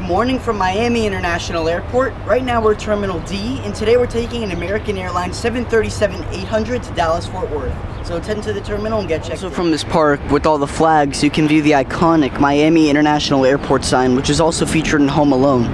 morning from Miami International Airport. Right now we're Terminal D, and today we're taking an American Airlines 737-800 to Dallas-Fort Worth. So let's head into the terminal and get checked. So from this park with all the flags, you can view the iconic Miami International Airport sign, which is also featured in Home Alone.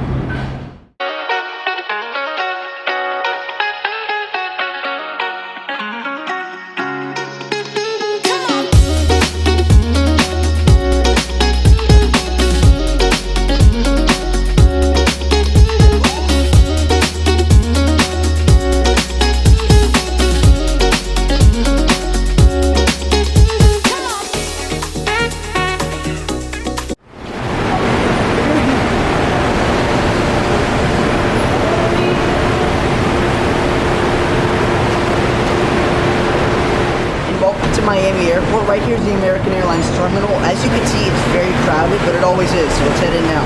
Miami Airport. Right here's the American Airlines terminal. As you can see, it's very crowded, but it always is, so let's head in now.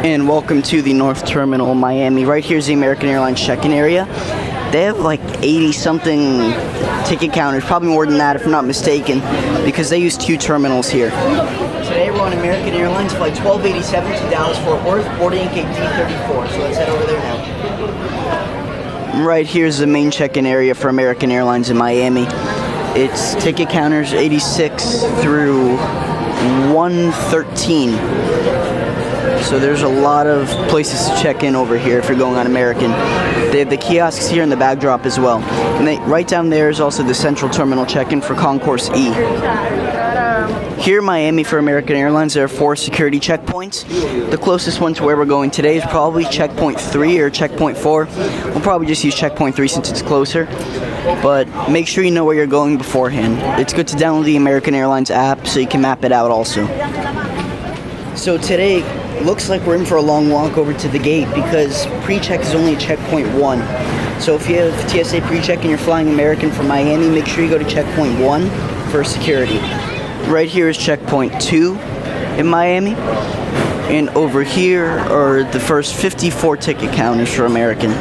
And welcome to the North Terminal, Miami. Right here's the American Airlines check-in area. They have like 80-something ticket counters, probably more than that if I'm not mistaken, because they use 2 terminals here. Today we're on American Airlines flight 1287 to Dallas-Fort Worth, boarding gate D34, so let's head over there now. Right here's the main check-in area for American Airlines in Miami. It's ticket counters 86 through 113. So there's a lot of places to check in over here if you're going on American. They have the kiosks here in the bag drop as well. And right down there is also the central terminal check-in for Concourse E. Here in Miami for American Airlines, there are 4 security checkpoints. The closest one to where we're going today is probably checkpoint 3 or checkpoint 4. We'll probably just use checkpoint 3 since it's closer. But make sure you know where you're going beforehand. It's good to download the American Airlines app so you can map it out also. So today, looks like we're in for a long walk over to the gate because pre-check is only checkpoint 1. So if you have TSA pre-check and you're flying American from Miami, make sure you go to checkpoint 1 for security. Right here is checkpoint 2 in Miami. And over here are the first 54 ticket counters for American.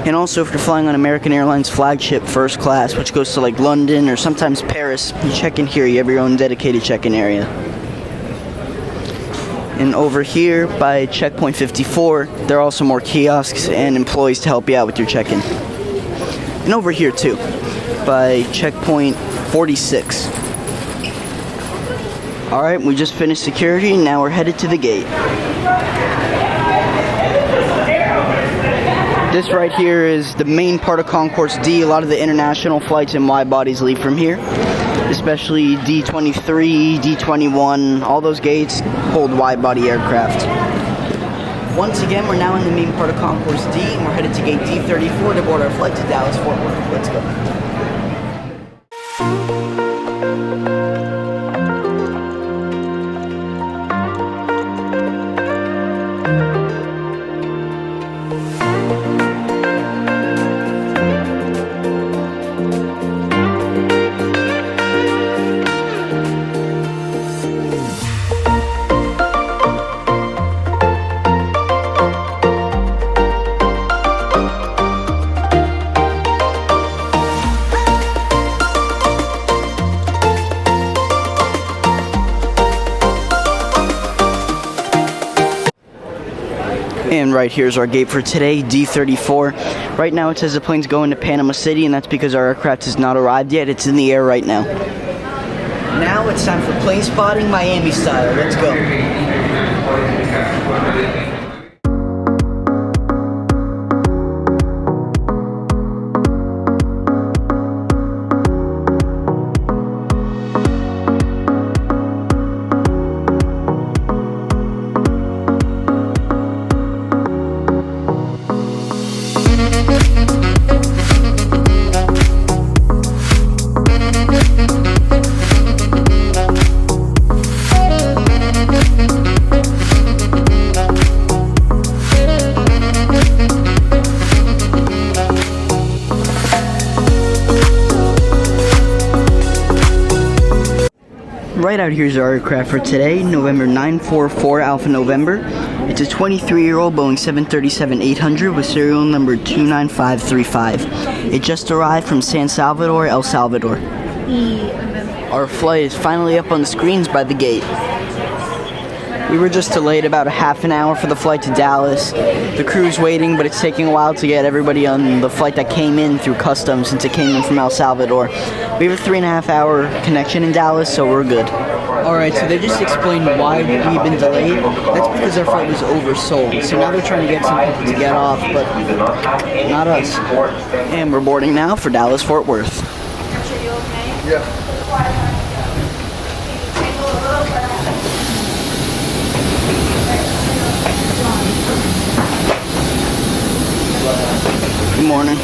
And also if you're flying on American Airlines flagship first class, which goes to like London or sometimes Paris, you check in here, you have your own dedicated check-in area. And over here by checkpoint 54, there are also more kiosks and employees to help you out with your check-in. And over here too, by checkpoint 46. Alright, we just finished security, now we're headed to the gate. This right here is the main part of Concourse D. A lot of the international flights and wide bodies leave from here. Especially D23, D21, all those gates hold wide-body aircraft. Once again, we're now in the main part of Concourse D, and we're headed to gate D34 to board our flight to Dallas-Fort Worth. Let's go. And right here's our gate for today, D34. Right now it says the plane's going to Panama City, and that's because our aircraft has not arrived yet. It's in the air right now. Now it's time for plane spotting Miami style. Let's go. Right out here's our aircraft for today, November 944 Alpha November. It's a 23-year-old Boeing 737-800 with serial number 29535. It just arrived from San Salvador, El Salvador. Our flight is finally up on the screens by the gate. We were just delayed about a half an hour for the flight to Dallas. The crew's waiting, but it's taking a while to get everybody on the flight that came in through customs since it came in from El Salvador. We have a 3.5-hour connection in Dallas, so we're good. Alright, so they just explained why we've been delayed. That's because our flight was oversold. So now they're trying to get some people to get off, but not us. And we're boarding now for Dallas-Fort Worth. Yeah. Good morning.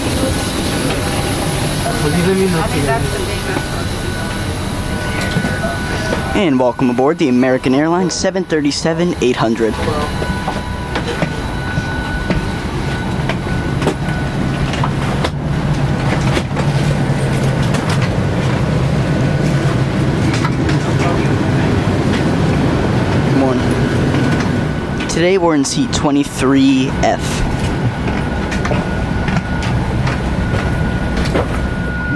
And welcome aboard the American Airlines 737-800. Good morning. Today we're in seat 23F.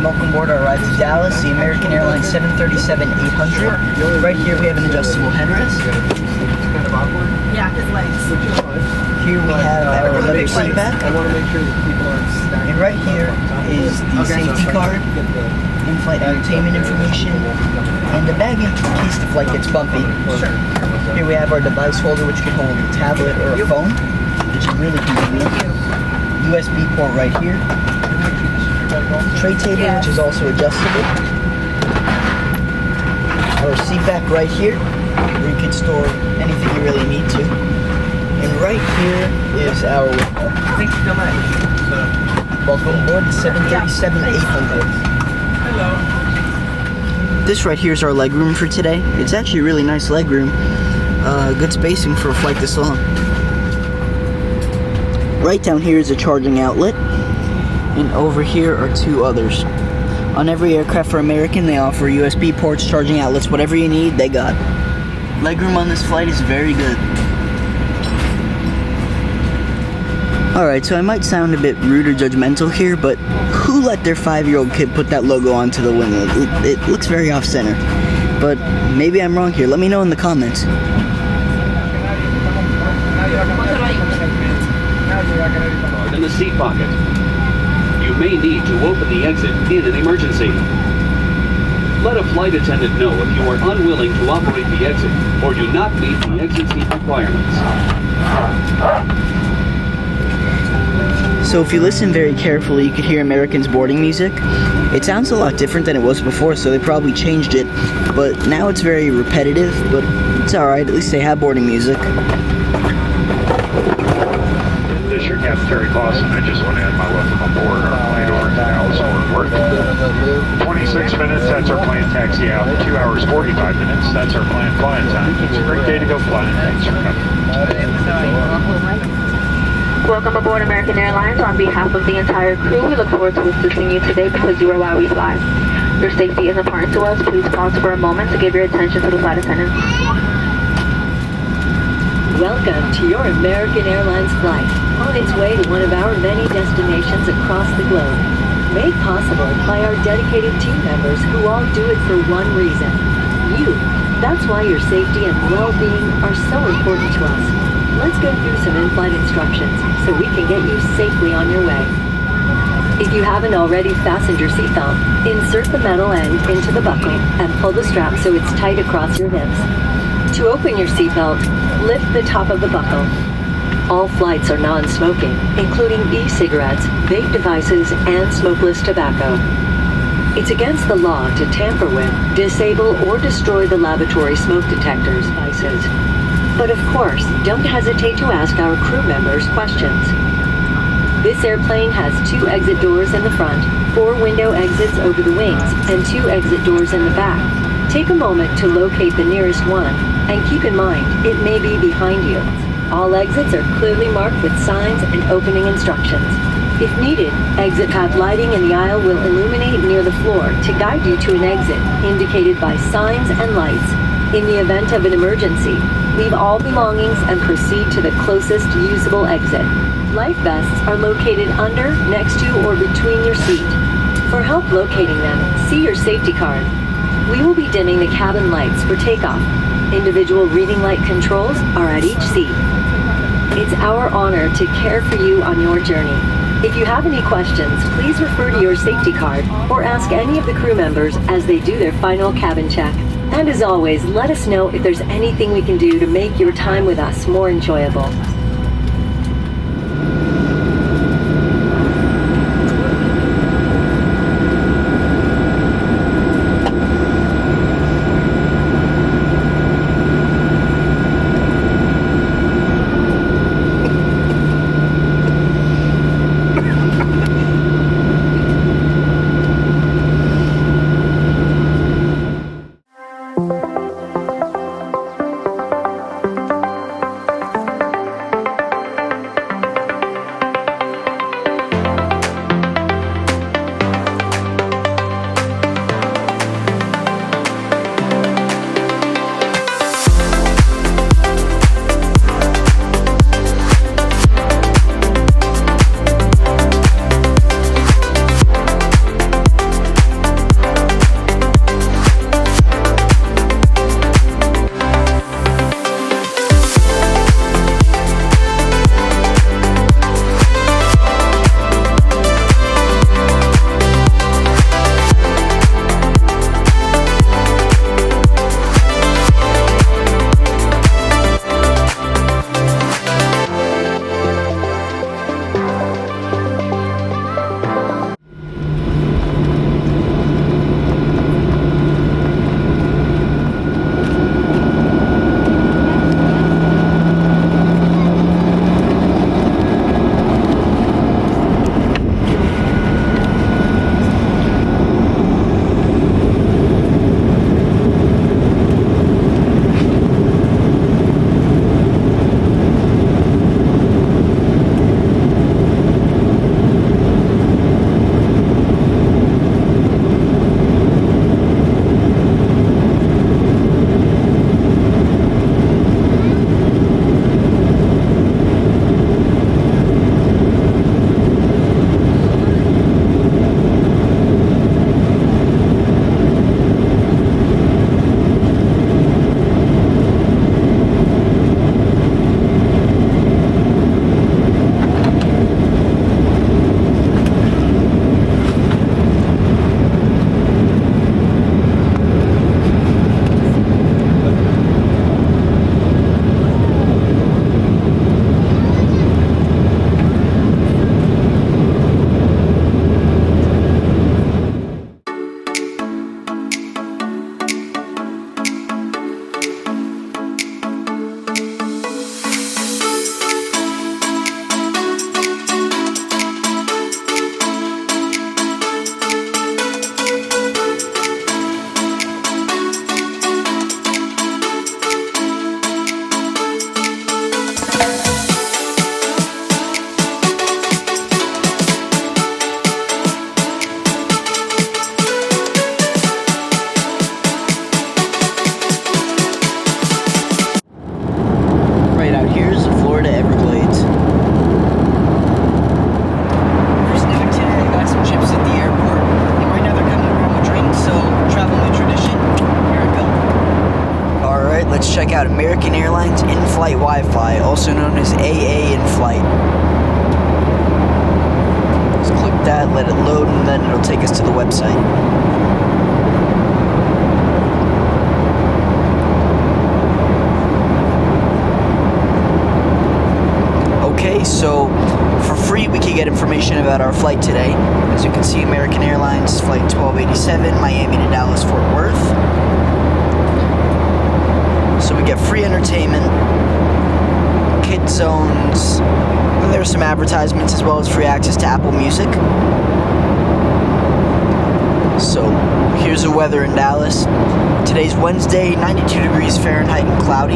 Welcome aboard our ride to Dallas, the American Airlines 737-800. Right here we have an adjustable headrest. Yeah, his legs. Here we have our leather seat back. And right here is the safety card, in-flight entertainment information, and the bag in case the flight gets bumpy. Here we have our device holder, which can hold a tablet or a phone, which is really convenient. USB port right here. Tray table, which is also adjustable. Our seat back right here, where you can store anything you really need to. And right here is our window. Thank you so much. Welcome aboard the 737-800. Hello. This right here is our legroom for today. It's actually a really nice legroom. Good spacing for a flight this long. Right down here is a charging outlet. And over here are two others. On every aircraft for American, they offer USB ports, charging outlets, whatever you need, they got. Legroom on this flight is very good. Alright, so I might sound a bit rude or judgmental here, but who let their 5-year-old kid put that logo onto the wing? It looks very off-center. But maybe I'm wrong here. Let me know in the comments. In the seat pocket. You may need to open the exit in an emergency. Let a flight attendant know if you are unwilling to operate the exit or do not meet the exit seat requirements. So if you listen very carefully, you could hear American's boarding music. It sounds a lot different than it was before, so they probably changed it. But now it's very repetitive, but it's alright, at least they have boarding music. This is your Captain Terry Clausen. I just want to add my welcome aboard our flight over to Dallas-Fort Worth. 26 minutes, that's our planned taxi out. 2 hours, 45 minutes, that's our planned flying time. It's a great day to go flying. Thanks for coming. Welcome aboard American Airlines. On behalf of the entire crew, we look forward to assisting you today because you are why we fly. Your safety is important to us. Please pause for a moment to give your attention to the flight attendants. Welcome to your American Airlines flight, on its way to one of our many destinations across the globe. Made possible by our dedicated team members who all do it for one reason, you. That's why your safety and well-being are so important to us. Let's go through some in-flight instructions so we can get you safely on your way. If you haven't already fastened your seatbelt, insert the metal end into the buckle and pull the strap so it's tight across your hips. To open your seatbelt, lift the top of the buckle. All flights are non-smoking, including e-cigarettes, vape devices, and smokeless tobacco. It's against the law to tamper with, disable, or destroy the lavatory smoke detectors devices. But of course, don't hesitate to ask our crew members questions. This airplane has 2 exit doors in the front, 4 window exits over the wings, and 2 exit doors in the back. Take a moment to locate the nearest one, and keep in mind, it may be behind you. All exits are clearly marked with signs and opening instructions. If needed, exit path lighting in the aisle will illuminate near the floor to guide you to an exit indicated by signs and lights. In the event of an emergency, leave all belongings and proceed to the closest usable exit. Life vests are located under, next to, or between your seat. For help locating them, see your safety card. We will be dimming the cabin lights for takeoff. Individual reading light controls are at each seat. It's our honor to care for you on your journey. If you have any questions, please refer to your safety card or ask any of the crew members as they do their final cabin check. And as always, let us know if there's anything we can do to make your time with us more enjoyable. check out American Airlines in-flight Wi-Fi, also known as AA in-flight. Just click that, let it load, and then it'll take us to the website. Okay, so for free we can get information about our flight today. As you can see, American Airlines flight 1287, Miami to Dallas Fort Worth. So we get free entertainment, kid zones, and there's some advertisements as well as free access to Apple Music. So here's the weather in Dallas. Today's Wednesday, 92 degrees Fahrenheit and cloudy.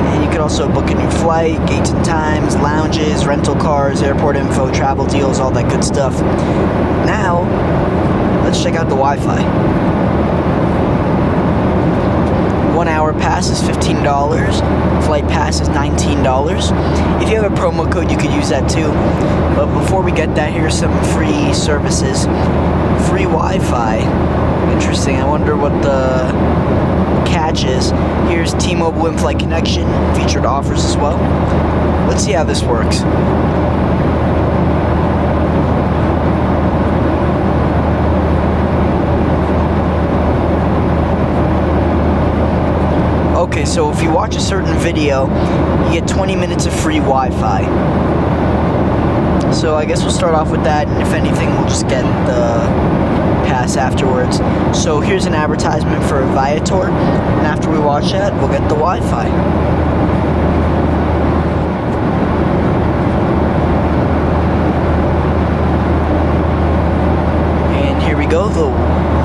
And you can also book a new flight, gates and times, lounges, rental cars, airport info, travel deals, all that good stuff. Now, let's check out the Wi-Fi. hour pass is $15. Flight pass is $19. If you have a promo code, you could use that too. But before we get that, here's some free services. Free Wi-Fi. Interesting. I wonder what the catch is. Here's T-Mobile in-flight connection. Featured offers as well. Let's see how this works. Okay, so if you watch a certain video, you get 20 minutes of free Wi-Fi. So I guess we'll start off with that, and if anything, we'll just get the pass afterwards. So here's an advertisement for a Viator, and after we watch that, we'll get the Wi-Fi. And here we go, the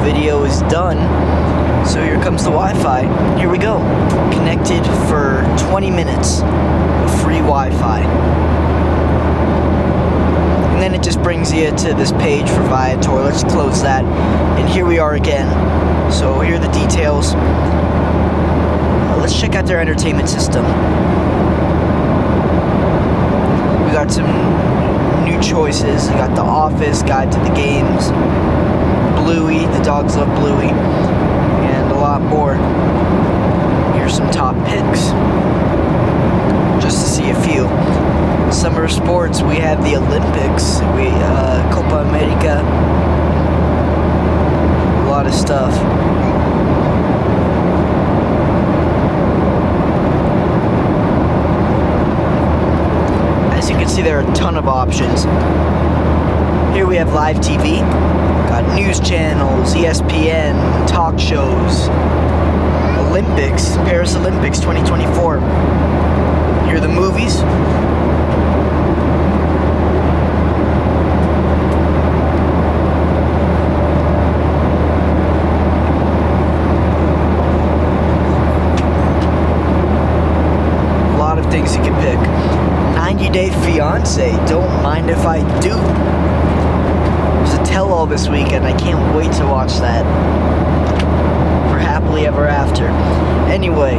video is done. So here comes the Wi-Fi. Here we go. Connected for 20 minutes of free Wi-Fi. And then it just brings you to this page for Viator. Let's close that. And here we are again. So here are the details. Let's check out their entertainment system. We got some new choices. We got The Office, Guide to the Games, Bluey, the dogs love Bluey, and a lot more. Here's some top picks, just to see a few. Summer sports, we have the Olympics, Copa America, a lot of stuff. As you can see, there are a ton of options. Here we have live TV, got news channels, ESPN, talk shows, Olympics, Paris Olympics 2024. Here are the movies. A lot of things you can pick. 90 Day Fiance, don't mind if I do. There's a tell-all this weekend. I can't wait to watch that. For Happily Ever After. Anyway,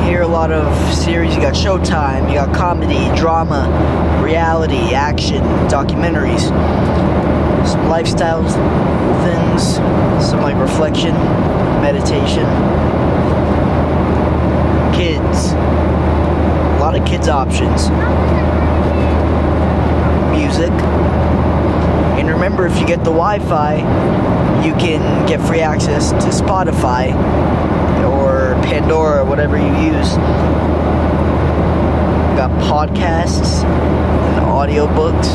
here are a lot of series. You got Showtime, you got comedy, drama, reality, action, documentaries, some lifestyle things, some like reflection, meditation, kids, a lot of kids options, music. And remember, if you get the Wi-Fi, you can get free access to Spotify or Pandora, whatever you use. We've got podcasts and audiobooks.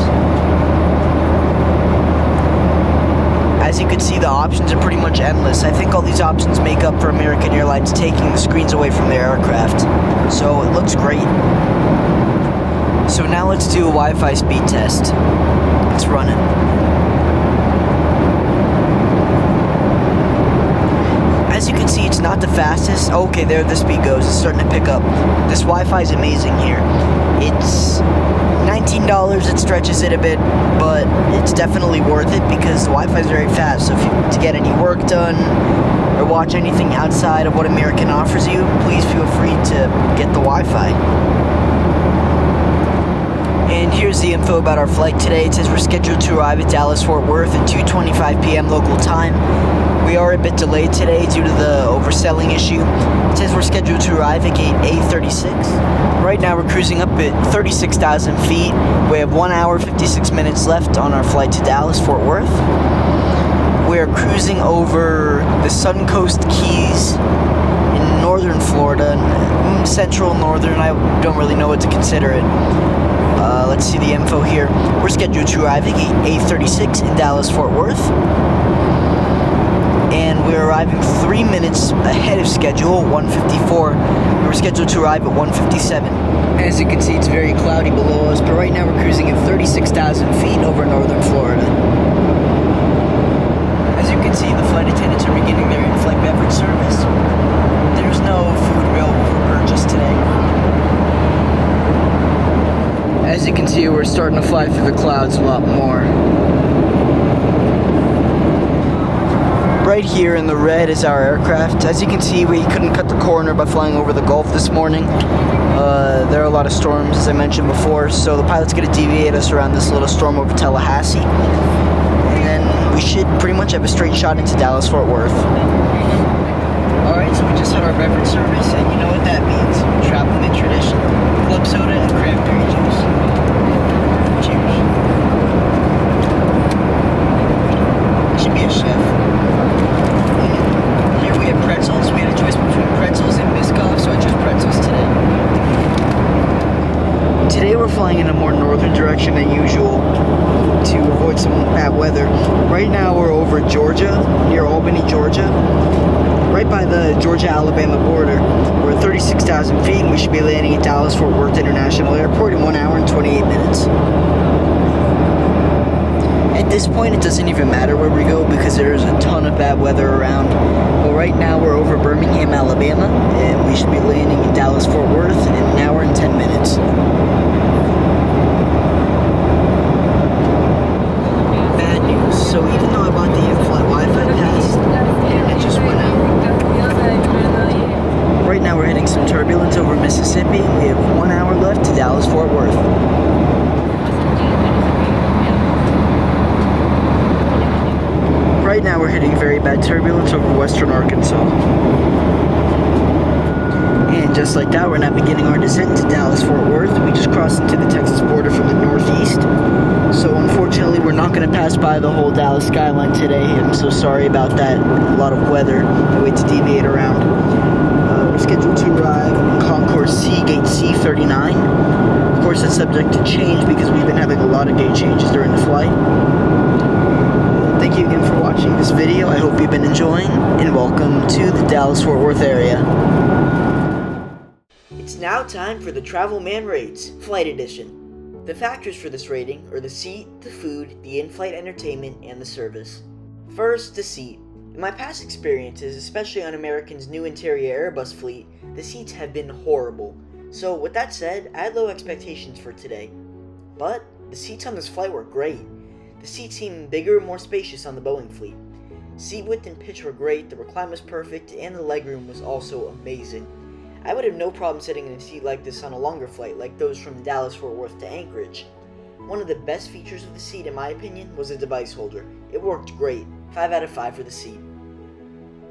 As you can see, the options are pretty much endless. I think all these options make up for American Airlines taking the screens away from their aircraft. So it looks great. So now let's do a Wi-Fi speed test. Let's run it. As you can see, it's not the fastest. Okay, there the speed goes. It's starting to pick up. This Wi-Fi is amazing here. It's $19. It stretches it a bit, but it's definitely worth it because the Wi-Fi is very fast. So if you to get any work done or watch anything outside of what American offers you, please feel free to get the Wi-Fi. And here's the info about our flight today. It says we're scheduled to arrive at Dallas-Fort Worth at 2:25 p.m. local time. We are a bit delayed today due to the overselling issue. It says we're scheduled to arrive at gate A36. Right now we're cruising up at 36,000 feet. We have 1 hour, 56 minutes left on our flight to Dallas-Fort Worth. We are cruising over the Suncoast Keys in northern Florida, central northern. I don't really know what to consider it. Let's see the info here. We're scheduled to arrive at gate A36 in Dallas-Fort Worth. And we're arriving 3 minutes ahead of schedule, 1:54. We were scheduled to arrive at 1:57. As you can see, it's very cloudy below us, but right now we're cruising at 36,000 feet over northern Florida. As you can see, the flight attendants are beginning their in-flight beverage service. There's no food available for purchase today. As you can see, we're starting to fly through the clouds a lot more. right here in the red is our aircraft. As you can see, we couldn't cut the corner by flying over the Gulf this morning. There are a lot of storms, as I mentioned before, so the pilot's going to deviate us around this little storm over Tallahassee. And then we should pretty much have a straight shot into Dallas-Fort Worth. Alright, so we just had our beverage service, and you know what that means. Travel in tradition. Club soda and cranberry juice. Cheers. I should be a chef. And here we have pretzels. We had a choice between pretzels and Biscoff, so I chose pretzels today. Today we're flying in a more northern direction than usual to avoid some bad weather. Right now we're over Georgia, near Albany, Georgia. Right by the Georgia-Alabama border. We're at 36,000 feet and we should be landing at Dallas-Fort Worth International Airport in 1 hour and 28 minutes. At this point, it doesn't even matter where we go because there's a ton of bad weather around. But right now, we're over Birmingham, Alabama, and we should be landing in Dallas-Fort Worth in 1 hour and 10 minutes. Bad news. So even though I bought the in-flight Wi-Fi pass, it just went out. Right now, we're hitting some turbulence over Mississippi. We have 1 hour left to Dallas-Fort Worth. Right now we're hitting very bad turbulence over western Arkansas. And just like that, we're now beginning our descent to Dallas-Fort Worth. We just crossed into the Texas border from the northeast. So unfortunately, we're not going to pass by the whole Dallas skyline today. I'm so sorry about that. A lot of weather. I wait to deviate around. We're scheduled to arrive in Concourse C, gate C39. Of course, it's subject to change because we've been having a lot of gate changes during the flight. Thank you again for watching this video. I hope you've been enjoying, and welcome to the Dallas-Fort Worth area. It's now time for the Travel Man Rates, Flight Edition. The factors for this rating are the seat, the food, the in-flight entertainment, and the service. First, the seat. In my past experiences, especially on American's new interior Airbus fleet, the seats have been horrible. So with that said, I had low expectations for today. But the seats on this flight were great. The seats seemed bigger and more spacious on the Boeing fleet. Seat width and pitch were great, the recline was perfect, and the legroom was also amazing. I would have no problem sitting in a seat like this on a longer flight, like those from Dallas-Fort Worth to Anchorage. One of the best features of the seat, in my opinion, was the device holder. It worked great. 5 out of 5 for the seat.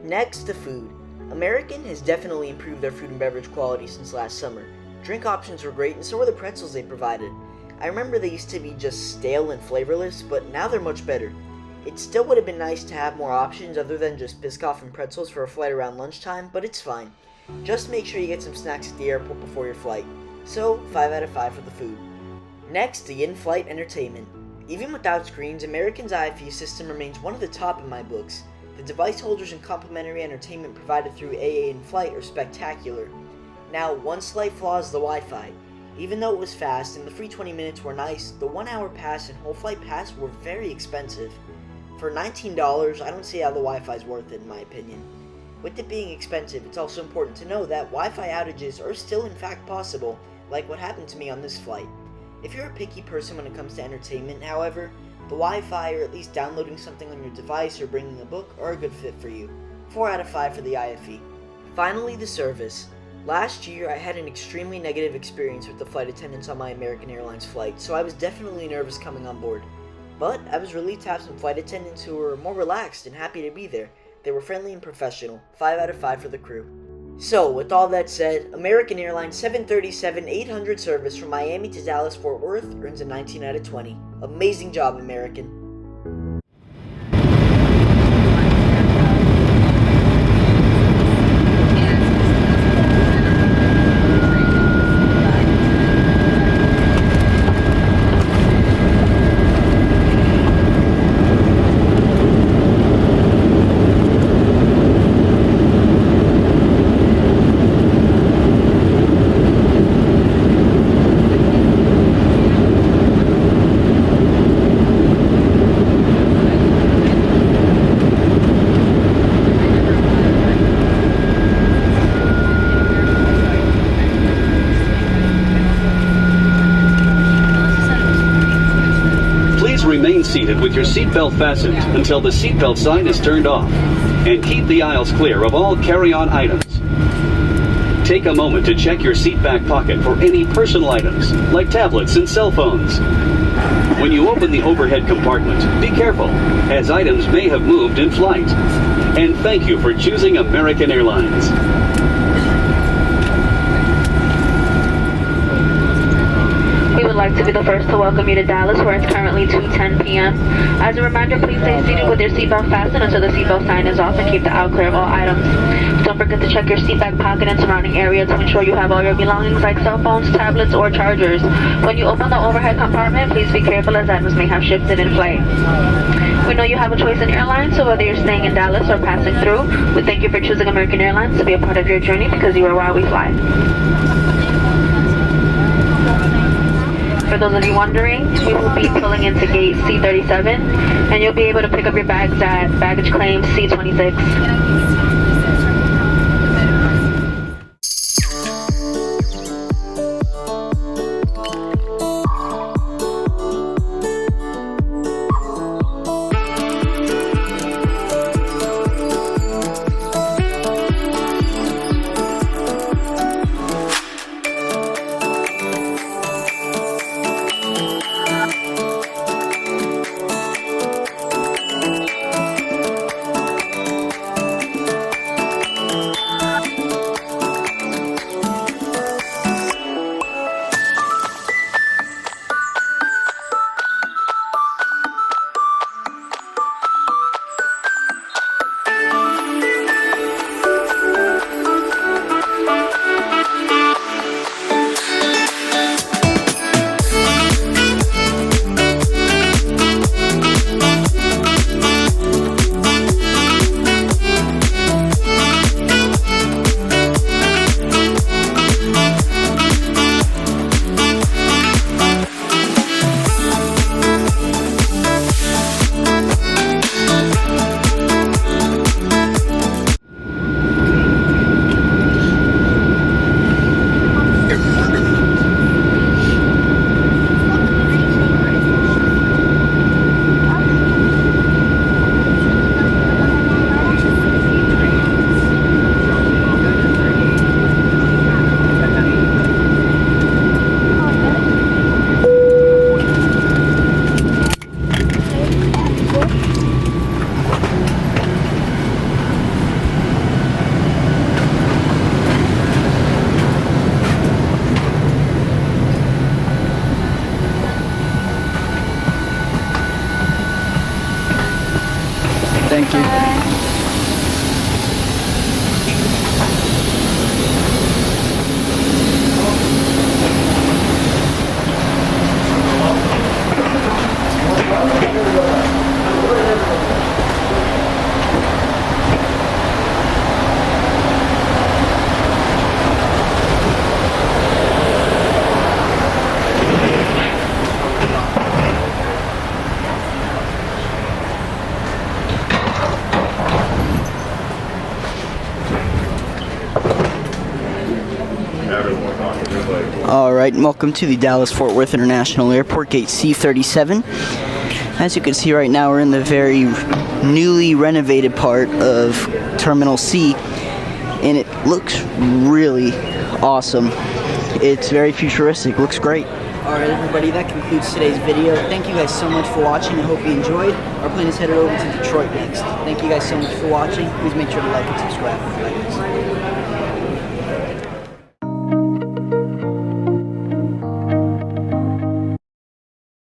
Next, the food. American has definitely improved their food and beverage quality since last summer. Drink options were great, and so were the pretzels they provided. I remember they used to be just stale and flavorless, but now they're much better. It still would have been nice to have more options other than just Biscoff and pretzels for a flight around lunchtime, but it's fine. Just make sure you get some snacks at the airport before your flight. So, 5 out of 5 for the food. Next, the in-flight entertainment. Even without screens, American's IFE system remains one of the top in my books. The device holders and complimentary entertainment provided through AA in-flight are spectacular. Now, one slight flaw is the Wi-Fi. Even though it was fast and the free 20 minutes were nice, the 1 hour pass and whole flight pass were very expensive. For $19, I don't see how the Wi-Fi is worth it in my opinion. With it being expensive, it's also important to know that Wi-Fi outages are still in fact possible, like what happened to me on this flight. If you're a picky person when it comes to entertainment, however, the Wi-Fi or at least downloading something on your device or bringing a book are a good fit for you. 4 out of 5 for the IFE. Finally, the service. Last year, I had an extremely negative experience with the flight attendants on my American Airlines flight, so I was definitely nervous coming on board. But I was relieved to have some flight attendants who were more relaxed and happy to be there. They were friendly and professional. 5 out of 5 for the crew. So, with all that said, American Airlines 737-800 service from Miami to Dallas-Fort Worth earns a 19 out of 20. Amazing job, American. remain seated with your seatbelt fastened until the seatbelt sign is turned off. And keep the aisles clear of all carry-on items. Take a moment to check your seat back pocket for any personal items, like tablets and cell phones. When you open the overhead compartment, be careful, as items may have moved in flight. And thank you for choosing American Airlines. We would like to be the first to welcome you to Dallas, where it's currently 2:10 p.m. As a reminder, please stay seated with your seatbelt fastened until the seatbelt sign is off, and keep the aisle clear of all items. Don't forget to check your seat back pocket and surrounding area to ensure you have all your belongings like cell phones, tablets, or chargers. When you open the overhead compartment, please be careful as items may have shifted in flight. We know you have a choice in airlines, so whether you're staying in Dallas or passing through, we thank you for choosing American Airlines to be a part of your journey, because you are why we fly. For those of you wondering, we will be pulling into gate C37, and you'll be able to pick up your bags at baggage claim C26. Thank you. All right, welcome to the Dallas-Fort Worth International Airport, gate C37. As you can see right now, we're in the very newly renovated part of Terminal C, and it looks really awesome. It's very futuristic, looks great. All right, everybody, that concludes today's video. Thank you guys so much for watching. I hope you enjoyed. Our plane is headed over to Detroit next. Thank you guys so much for watching. Please make sure to like and subscribe. Bye, guys.